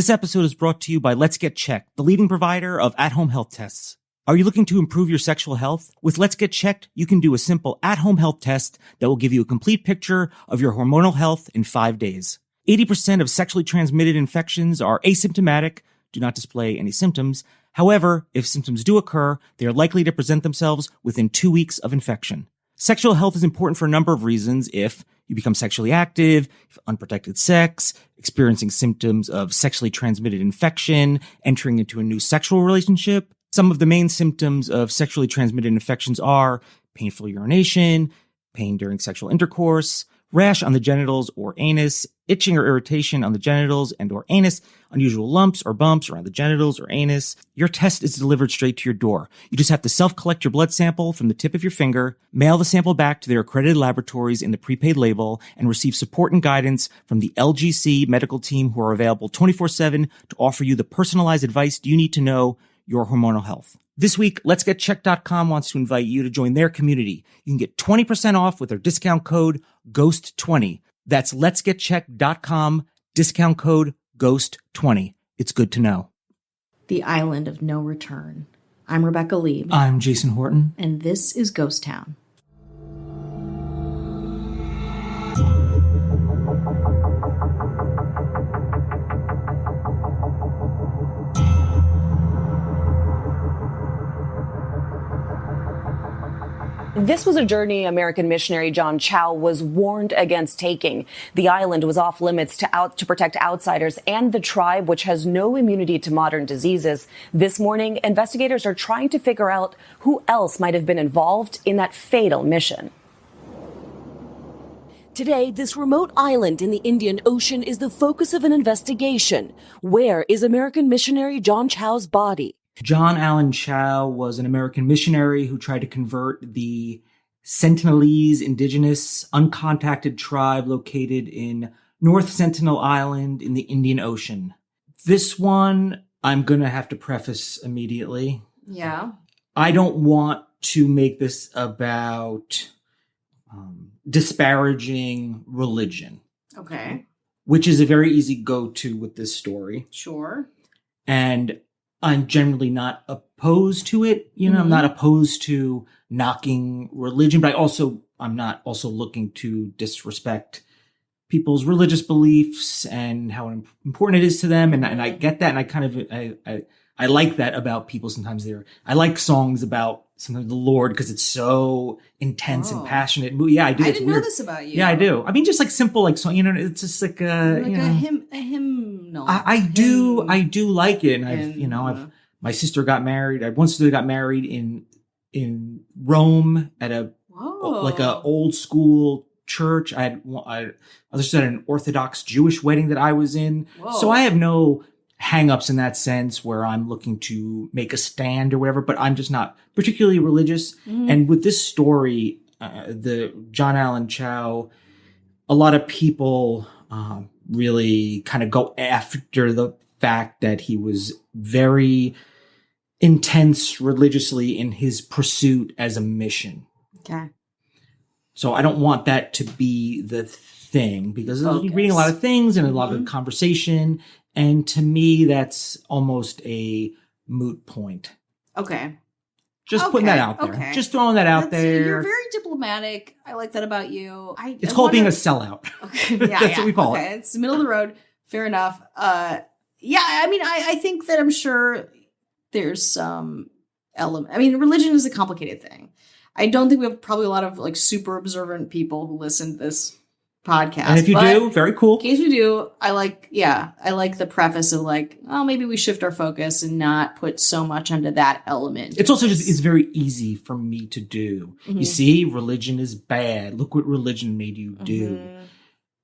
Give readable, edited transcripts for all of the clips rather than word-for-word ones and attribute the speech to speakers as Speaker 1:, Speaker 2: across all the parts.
Speaker 1: This episode is brought to you by Let's Get Checked, the leading provider of at-home health tests. Are you looking to improve your sexual health? With Let's Get Checked, you can do a simple at-home health test that will give you a complete picture of your hormonal health in 5 days. 80% of sexually transmitted infections are asymptomatic, do not display any symptoms. However, if symptoms do occur, they are likely to present themselves within 2 weeks of infection. Sexual health is important for a number of reasons. If you become sexually active, unprotected sex, experiencing symptoms of sexually transmitted infection, entering into a new sexual relationship. Some of the main symptoms of sexually transmitted infections are painful urination, pain during sexual intercourse, rash on the genitals or anus, itching or irritation on the genitals and or anus, unusual lumps or bumps around the genitals or anus. Your test is delivered straight to your door. You just have to self-collect your blood sample from the tip of your finger, mail the sample back to their accredited laboratories in the prepaid label, and receive support and guidance from the LGC medical team who are available 24/7 to offer you the personalized advice you need to know your hormonal health. This week, Let'sGetChecked.com wants to invite you to join their community. You can get 20% off with their discount code GHOST20. That's Let'sGetChecked.com, discount code GHOST20. It's good to know.
Speaker 2: The Island of No Return. I'm Rebecca Lieb.
Speaker 1: I'm Jason Horton.
Speaker 2: And this is Ghost Town.
Speaker 3: This was a journey American missionary John Chow was warned against taking. The island was off limits to protect outsiders and the tribe, which has no immunity to modern diseases. This morning, investigators are trying to figure out who else might have been involved in that fatal mission.
Speaker 4: Today, this remote island in the Indian Ocean is the focus of an investigation. Where is American missionary John Chow's body?
Speaker 1: John Allen Chow was an American missionary who tried to convert the Sentinelese indigenous uncontacted tribe located in North Sentinel Island in the Indian Ocean. This one, I'm going to have to preface immediately.
Speaker 2: Yeah.
Speaker 1: I don't want to make this about disparaging religion.
Speaker 2: Okay.
Speaker 1: Which is a very easy go-to with this story.
Speaker 2: Sure.
Speaker 1: And I'm generally not opposed to it. You know, I'm not opposed to knocking religion, but I'm not also looking to disrespect people's religious beliefs and how important it is to them. And I get that. And I kind of, I like that about people. Sometimes I like songs about sometimes the Lord because it's so intense and passionate. Yeah, I do.
Speaker 2: I didn't know this about you.
Speaker 1: Yeah, I do. I mean, just like simple, like song, you know, it's just like
Speaker 2: a hymnal.
Speaker 1: I do like it. And my sister got married. One sister got married in Rome at a old school church. I was at an Orthodox Jewish wedding that I was in. Whoa. So I have no hang-ups in that sense where I'm looking to make a stand or whatever, but I'm just not particularly religious. Mm-hmm. And with this story, the John Allen Chow, a lot of people really kind of go after the fact that he was very intense religiously in his pursuit as a mission.
Speaker 2: Okay.
Speaker 1: So I don't want that to be the thing because I'm reading a lot of things and a lot of conversation. And to me, that's almost a moot point.
Speaker 2: Okay.
Speaker 1: Just putting that out there. Okay. Just throwing that out there.
Speaker 2: You're very diplomatic. I like that about you.
Speaker 1: It's called being a sellout.
Speaker 2: Okay. Yeah,
Speaker 1: that's what we call it.
Speaker 2: It's the middle of the road. Fair enough. I mean, I think that I'm sure there's some element. I mean, religion is a complicated thing. I don't think we have probably a lot of like super observant people who listen to this podcast.
Speaker 1: And if you do, very cool.
Speaker 2: In case we do, I like the preface of like, oh, maybe we shift our focus and not put so much onto that element.
Speaker 1: It's also it's very easy for me to do. Mm-hmm. You see, religion is bad. Look what religion made you do. Mm-hmm.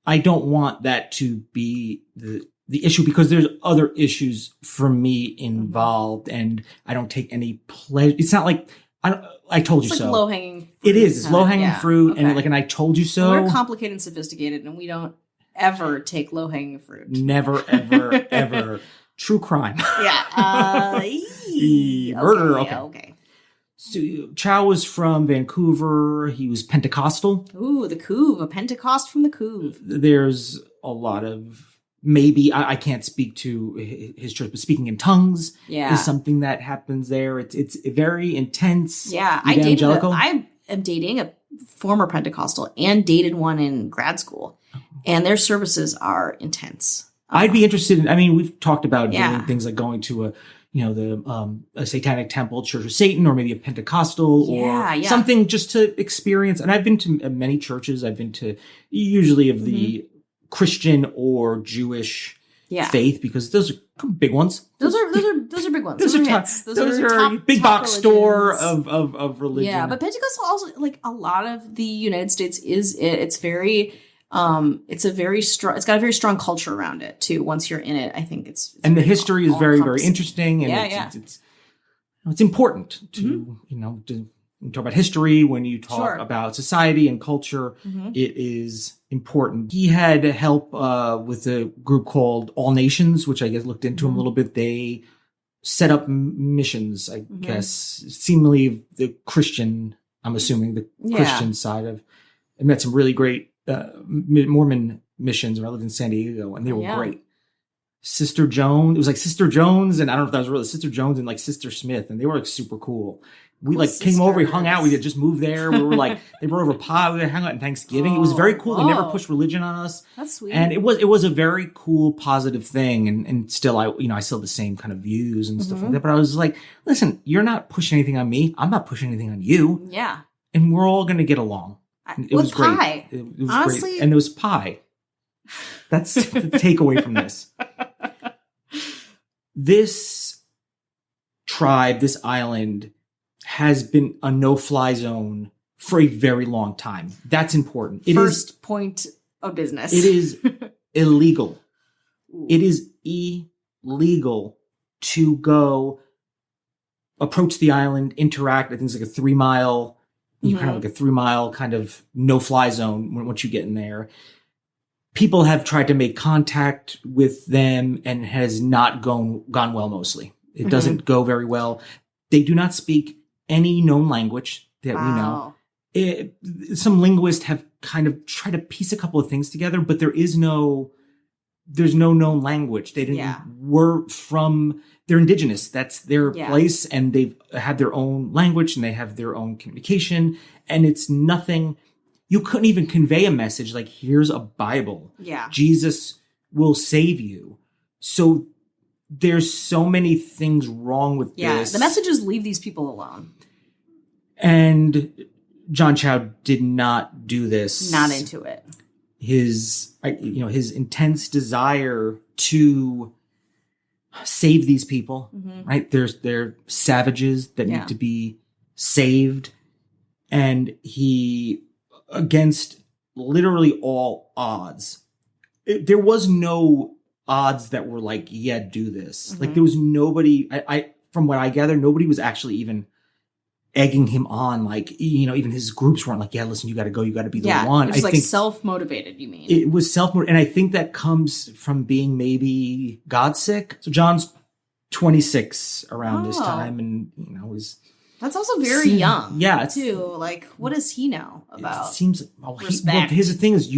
Speaker 1: I don't want that to be the issue because there's other issues for me involved and I don't take any pleasure. It's not like I told you
Speaker 2: so. It's
Speaker 1: like
Speaker 2: low hanging fruit.
Speaker 1: It is. It's low hanging fruit. Okay. And I told you so.
Speaker 2: We're complicated and sophisticated and we don't ever take low hanging fruit.
Speaker 1: Never, ever, ever. True crime.
Speaker 2: Yeah.
Speaker 1: Murder. Okay.
Speaker 2: Okay.
Speaker 1: So Chow was from Vancouver. He was Pentecostal.
Speaker 2: Ooh, the Couve. A Pentecost from the Couve.
Speaker 1: There's a lot of maybe I can't speak to his church, but speaking in tongues
Speaker 2: Yeah.
Speaker 1: is something that happens there. It's very intense.
Speaker 2: Yeah,
Speaker 1: evangelical.
Speaker 2: I am dating a former Pentecostal and dated one in grad school, and their services are intense.
Speaker 1: I'd be interested in, I mean, we've talked about
Speaker 2: Yeah.
Speaker 1: doing things like going to a satanic temple, Church of Satan, or maybe a Pentecostal or something just to experience. And I've been to many churches. I've been to usually of the Christian or Jewish faith, because those are big ones.
Speaker 2: Those are big ones.
Speaker 1: Those are
Speaker 2: hits.
Speaker 1: Those are
Speaker 2: top,
Speaker 1: big
Speaker 2: top
Speaker 1: box
Speaker 2: religions.
Speaker 1: store of religion.
Speaker 2: Yeah, but Pentecostal also, like a lot of the United States it's very it's got a very strong culture around it too. Once you're in it, I think it's
Speaker 1: and the history is very, very interesting, and it's important to to talk about history when you talk about society and culture. It is important. He had help with a group called All Nations, which I guess looked into him a little bit. They set up missions, I guess, seemingly the Christian, I'm assuming the Christian side of, and met some really great Mormon missions when I lived in San Diego, and they were great. Sister Joan, it was like Sister Jones, and I don't know if that was really Sister Jones and like Sister Smith, and they were like super cool. We came over, we hung out, we had just moved there. We were like, they brought over pie, we hung out in Thanksgiving. It was very cool. They never pushed religion on us.
Speaker 2: That's sweet.
Speaker 1: And it was a very cool, positive thing. And still, I still have the same kind of views and stuff like that. But I was like, listen, you're not pushing anything on me. I'm not pushing anything on you.
Speaker 2: Yeah.
Speaker 1: And we're all going to get along. It was
Speaker 2: pie.
Speaker 1: Great. It was
Speaker 2: honestly,
Speaker 1: great. And there was pie. That's the takeaway from this. This tribe, this island, has been a no-fly zone for a very long time. That's important.
Speaker 2: First point of business.
Speaker 1: It is illegal. It is illegal to go approach the island, interact. I think it's like a 3 mile, kind of like a 3 mile kind of no-fly zone once you get in there. People have tried to make contact with them and it has not gone well mostly. It doesn't go very well. They do not speak any known language that we know. Some linguists have kind of tried to piece a couple of things together, but there's no known language. They they're indigenous. That's their place, and they've had their own language and they have their own communication, and it's nothing. You couldn't even convey a message like, here's a Bible. Yeah. Jesus will save you. So there's so many things wrong with this.
Speaker 2: The message is leave these people alone.
Speaker 1: And John Chow did not do this.
Speaker 2: Not into it.
Speaker 1: His intense desire to save these people, right? They're savages that need to be saved. And he, against literally all odds, there was no odds that were like, yeah, do this. Like there was nobody, I from what I gather, nobody was actually even egging him on. Like, even his groups weren't like, yeah, listen, you got to go. You got to be the one.
Speaker 2: It was like self-motivated, you mean?
Speaker 1: It was self-motivated. And I think that comes from being maybe God sick. So John's 26 around this time. And,
Speaker 2: that's also very young.
Speaker 1: Yeah.
Speaker 2: Too. Like, what does he know about?
Speaker 1: It seems,
Speaker 2: respect?
Speaker 1: Here's the thing is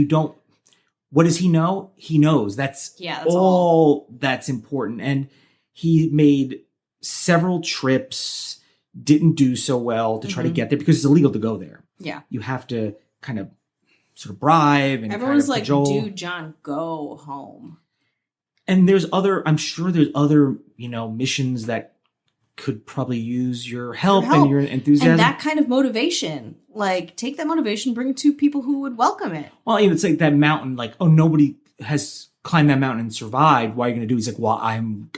Speaker 1: what does he know? He knows. That's all that's important. And he made several trips, didn't do so well to try to get there because it's illegal to go there. Yeah. You have to kind of sort of bribe and
Speaker 2: everyone's
Speaker 1: kind of
Speaker 2: like,
Speaker 1: cajole.
Speaker 2: dude, John, go home.
Speaker 1: And I'm sure there's other, missions that could probably use your help and your enthusiasm.
Speaker 2: And that kind of motivation, like take that motivation, bring it to people who would welcome it.
Speaker 1: Well, it's like that mountain, like, oh, nobody has climbed that mountain and survived. What are you going to do? He's like, well,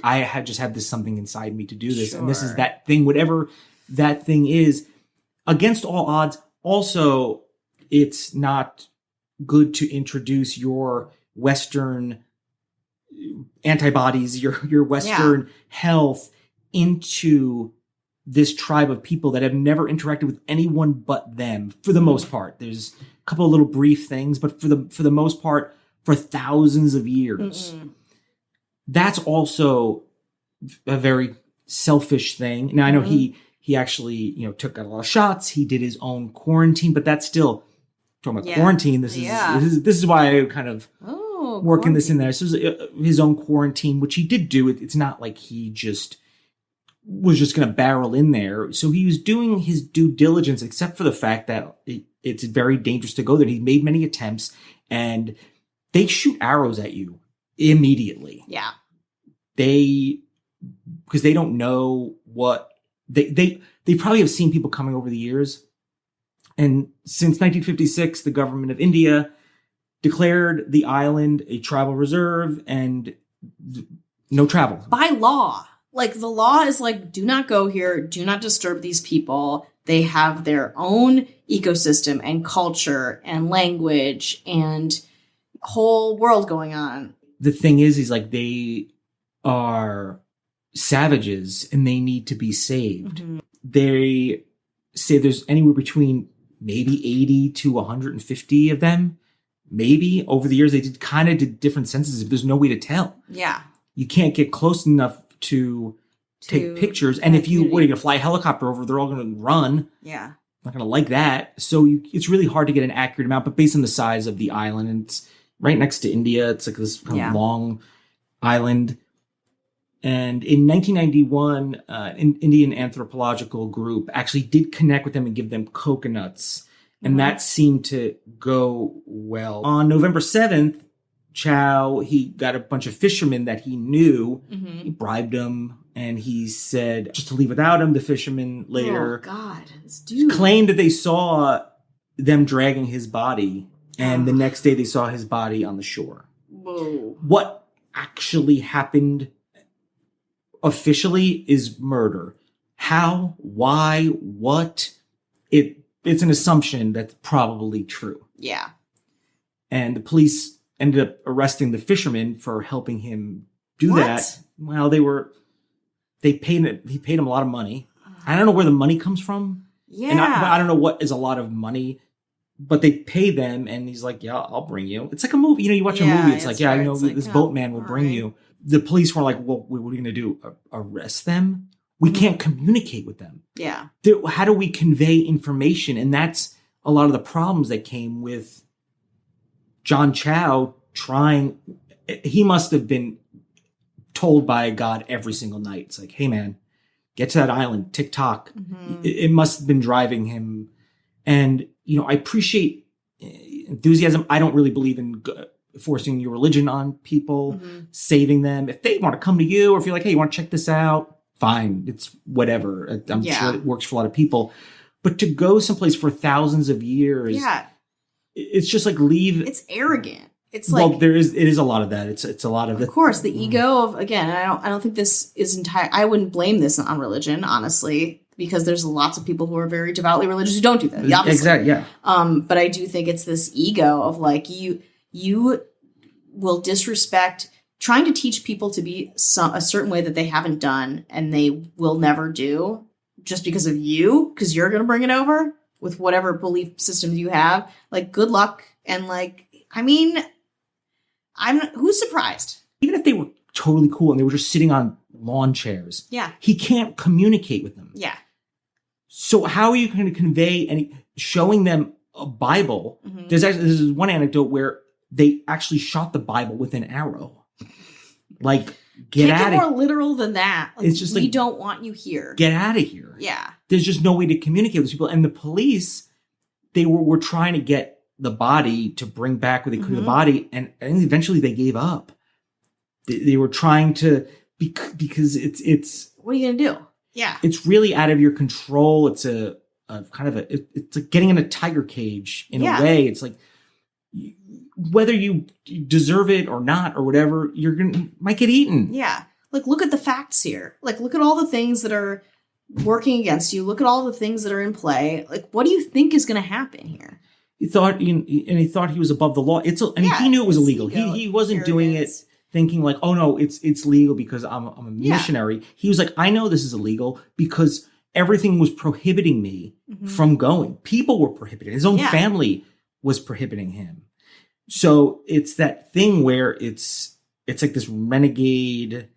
Speaker 1: I had just had this something inside me to do this. Sure. And this is that thing, whatever that thing is, against all odds. Also, it's not good to introduce your Western antibodies, your Western health into this tribe of people that have never interacted with anyone but them, for the most part. There's a couple of little brief things, but for the most part, for thousands of years. That's also a very selfish thing. Now, I know he actually, took a lot of shots. He did his own quarantine, but that's still talking about quarantine. This is why I kind of working this in there. So it was his own quarantine, which he did do. It's not like he just was just going to barrel in there. So he was doing his due diligence, except for the fact that it's very dangerous to go there. He made many attempts, and they shoot arrows at you immediately.
Speaker 2: Yeah.
Speaker 1: Because they don't know what they probably have seen people coming over the years. And since 1956, the government of India declared the island a tribal reserve and no travel.
Speaker 2: By law. Like, the law is like, do not go here. Do not disturb these people. They have their own ecosystem and culture and language and whole world going on.
Speaker 1: The thing is like, they are savages and they need to be saved. Mm-hmm. They say there's anywhere between maybe 80 to 150 of them. Maybe over the years, they did different censuses, but there's no way to tell.
Speaker 2: Yeah. You
Speaker 1: can't get close enough to take pictures. And if you were to fly a helicopter over, they're all going to run.
Speaker 2: Yeah.
Speaker 1: Not going to like that. So it's really hard to get an accurate amount, but based on the size of the island, and it's right next to India. It's like this kind of long island. And in 1991, an Indian anthropological group actually did connect with them and give them coconuts. And that seemed to go well. On November 7th, Chow, he got a bunch of fishermen that he knew. Mm-hmm. He bribed them, and he said just to leave without him. The fishermen later
Speaker 2: this dude
Speaker 1: claimed that they saw them dragging his body, and the next day they saw his body on the shore.
Speaker 2: Whoa.
Speaker 1: What actually happened officially is murder. How, why, what? It's an assumption that's probably true.
Speaker 2: Yeah.
Speaker 1: And the police ended up arresting the fishermen for helping him do that. Well, he paid him a lot of money. I don't know where the money comes from.
Speaker 2: Yeah.
Speaker 1: And I don't know what is a lot of money, but they pay them, and he's like, yeah, I'll bring you. It's like a movie. You watch a movie. It's like, this boatman will bring you. The police were like, well, what are we going to do? Arrest them? We can't communicate with them.
Speaker 2: Yeah.
Speaker 1: How do we convey information? And that's a lot of the problems that came with John Chow trying. He must have been told by God every single night. It's like, hey, man, get to that island, TikTok. Mm-hmm. It must have been driving him. And, I appreciate enthusiasm. I don't really believe in forcing your religion on people, saving them. If they want to come to you, or if you're like, hey, you want to check this out? Fine. It's whatever. I'm sure it works for a lot of people. But to go someplace for thousands of years, it's just like leave.
Speaker 2: It's arrogant. It's like,
Speaker 1: it is a lot of that. It's a lot of
Speaker 2: Of course, the ego of, again, I don't think this is I wouldn't blame this on religion, honestly, because there's lots of people who are very devoutly religious who don't do that. Obviously.
Speaker 1: Exactly. Yeah.
Speaker 2: But I do think it's this ego of like, you will disrespect trying to teach people to be a certain way that they haven't done and they will never do just because of you, because you're going to bring it over with whatever belief systems you have. Like, good luck. And like, I mean, who's surprised?
Speaker 1: Even if they were totally cool and they were just sitting on lawn chairs.
Speaker 2: Yeah.
Speaker 1: He can't communicate with them.
Speaker 2: Yeah.
Speaker 1: So how are you going to convey showing them a Bible? Mm-hmm. There's one anecdote where they actually shot the Bible with an arrow. Like, get out of here.
Speaker 2: More literal than that. Like,
Speaker 1: it's just
Speaker 2: we don't want you here.
Speaker 1: Get out of here.
Speaker 2: Yeah.
Speaker 1: There's just no way to communicate with these people. And the police, they were trying to get the body to bring back what they could of the body. And eventually they gave up. They were trying to, because it's.
Speaker 2: What are you going to do? Yeah.
Speaker 1: It's really out of your control. It's it's like getting in a tiger cage in a way. It's like, whether you deserve it or not or whatever, might get eaten.
Speaker 2: Yeah. Like, look at the facts here. Like, look at all the things that are working against you. Look at all the things that are in play. Like, what do you think is going to happen here?
Speaker 1: He thought he was above the law. He knew it was illegal. He wasn't doing it thinking like, oh no, it's legal because I'm a missionary. He was like, I know this is illegal because everything was prohibiting me from going. People were prohibited. His own family was prohibiting him. So it's that thing where it's like this renegade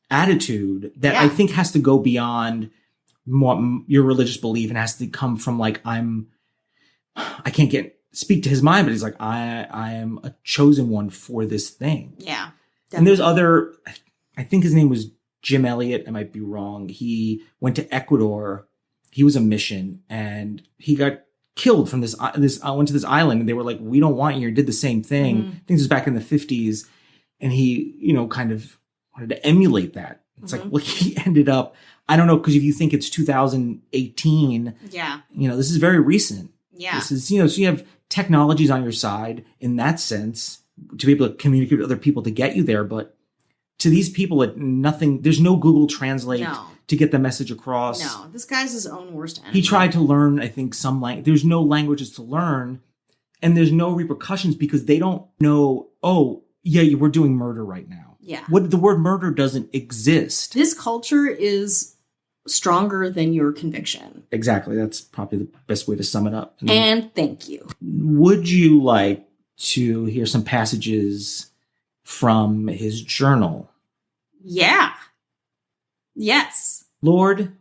Speaker 1: attitude that I think has to go beyond your religious belief and has to come from like, I can't get speak to his mind, but he's like, I am a chosen one for this thing.
Speaker 2: Yeah. Definitely.
Speaker 1: And there's other, I think his name was Jim Elliott. I might be wrong. He went to Ecuador. He was a mission and he got killed from this went to this island and they were like, we don't want you here. Did the same thing. I think this was back in the 50s. And he, kind of wanted to emulate that. It's like, well, he ended up, I don't know, because if you think it's 2018, this is very recent.
Speaker 2: Yeah.
Speaker 1: This is, so you have technologies on your side in that sense to be able to communicate with other people to get you there. But to these people, there's no Google Translate to get the message across.
Speaker 2: No, this guy's his own worst enemy.
Speaker 1: He tried to learn, I think, some language. There's no languages to learn and there's no repercussions because they don't know, oh, yeah, we're doing murder right now.
Speaker 2: Yeah.
Speaker 1: The word murder doesn't exist.
Speaker 2: This culture is stronger than your conviction.
Speaker 1: Exactly. That's probably the best way to sum it up.
Speaker 2: And thank you.
Speaker 1: Would you like to hear some passages from his journal?
Speaker 2: Yeah. Yes.
Speaker 1: Lord,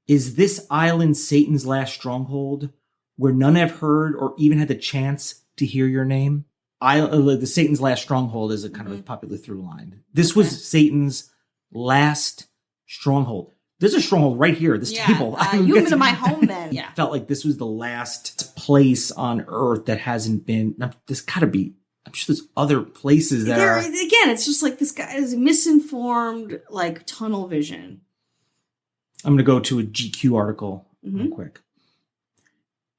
Speaker 1: is this island Satan's last stronghold where none have heard or even had the chance to hear your name? The Satan's last stronghold is a kind of a popular through line. This was Satan's last stronghold. There's a stronghold right here, this table.
Speaker 2: You come into my home then.
Speaker 1: Yeah. Felt like this was the last place on earth that hasn't been. There's got to be. I'm sure there's other places that are.
Speaker 2: Again, it's just like this guy is misinformed, like tunnel vision.
Speaker 1: I'm going to go to a GQ article real quick.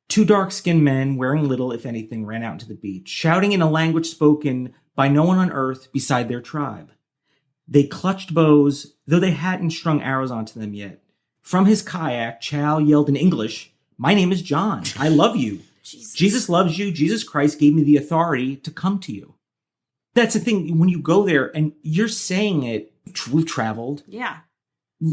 Speaker 1: Two dark-skinned men, wearing little, if anything, ran out into the beach, shouting in a language spoken by no one on earth beside their tribe. They clutched bows, though they hadn't strung arrows onto them yet. From his kayak, Chow yelled in English, "My name is John. I love you. Jesus loves you. Jesus Christ gave me the authority to come to you." That's the thing. When you go there and you're saying it, we've traveled.
Speaker 2: Yeah.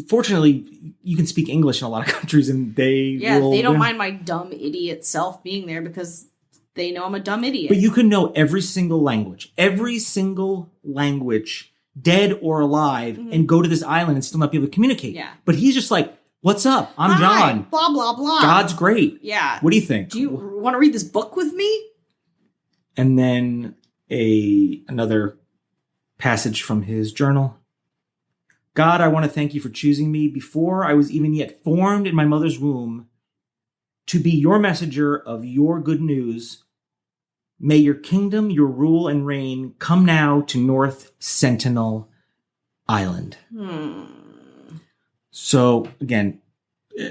Speaker 1: Fortunately, you can speak English in a lot of countries and they
Speaker 2: they don't mind my dumb idiot self being there because they know I'm a dumb idiot.
Speaker 1: But you can know every single language, dead or alive, and go to this island and still not be able to communicate.
Speaker 2: Yeah.
Speaker 1: But he's just like, what's up? I'm John.
Speaker 2: Blah, blah, blah.
Speaker 1: God's great.
Speaker 2: Yeah.
Speaker 1: What do you think?
Speaker 2: Do you want to read this book with me?
Speaker 1: And then another passage from his journal. God, I want to thank you for choosing me before I was even yet formed in my mother's womb to be your messenger of your good news. May your kingdom, your rule and reign come now to North Sentinel Island. So again,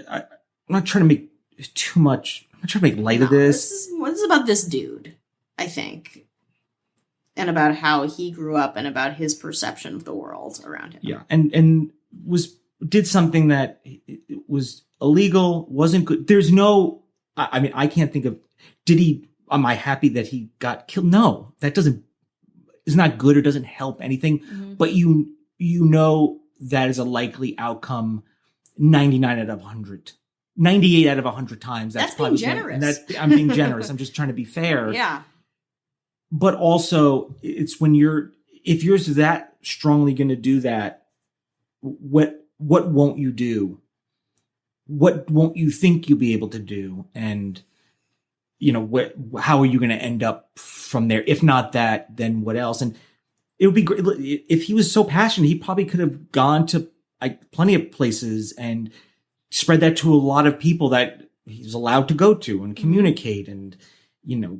Speaker 1: I'm not trying to make too much. I'm not trying to make light of this.
Speaker 2: This is about this dude, I think. And about how he grew up and about his perception of the world around him.
Speaker 1: Yeah. And did something that was illegal, wasn't good. There's no, I can't think of, am I happy that he got killed? No, is not good or doesn't help anything. But you know that is a likely outcome 99 out of 100. 98 out of 100 times.
Speaker 2: That's being generous.
Speaker 1: I'm being generous. I'm just trying to be fair.
Speaker 2: Yeah.
Speaker 1: But also, it's if you're that strongly going to do that, what won't you do? What won't you think you'll be able to do? And, how are you going to end up from there? If not that, then what else? And it would be great. If he was so passionate, he probably could have gone to plenty of places and spread that to a lot of people that he's allowed to go to and communicate and,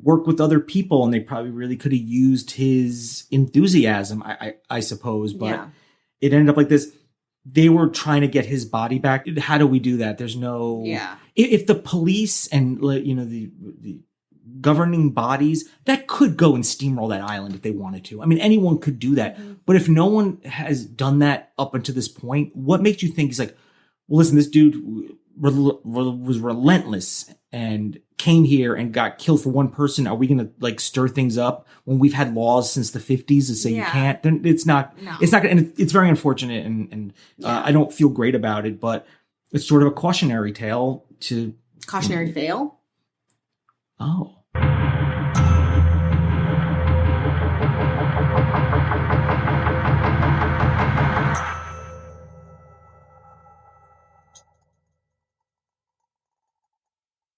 Speaker 1: work with other people, and they probably really could have used his enthusiasm, I suppose. But it ended up like this. They were trying to get his body back. How do we do that? There's no.
Speaker 2: Yeah.
Speaker 1: If the police and the governing bodies that could go and steamroll that island if they wanted to. I mean, anyone could do that. But if no one has done that up until this point, what makes you think he's like, well, listen, this dude was relentless and came here and got killed for one person. Are we going to stir things up when we've had laws since the 50s that say you can't? Then it's not. No. It's not. And it's very unfortunate, and I don't feel great about it. But it's sort of a cautionary tale to
Speaker 2: cautionary fail.
Speaker 1: Oh,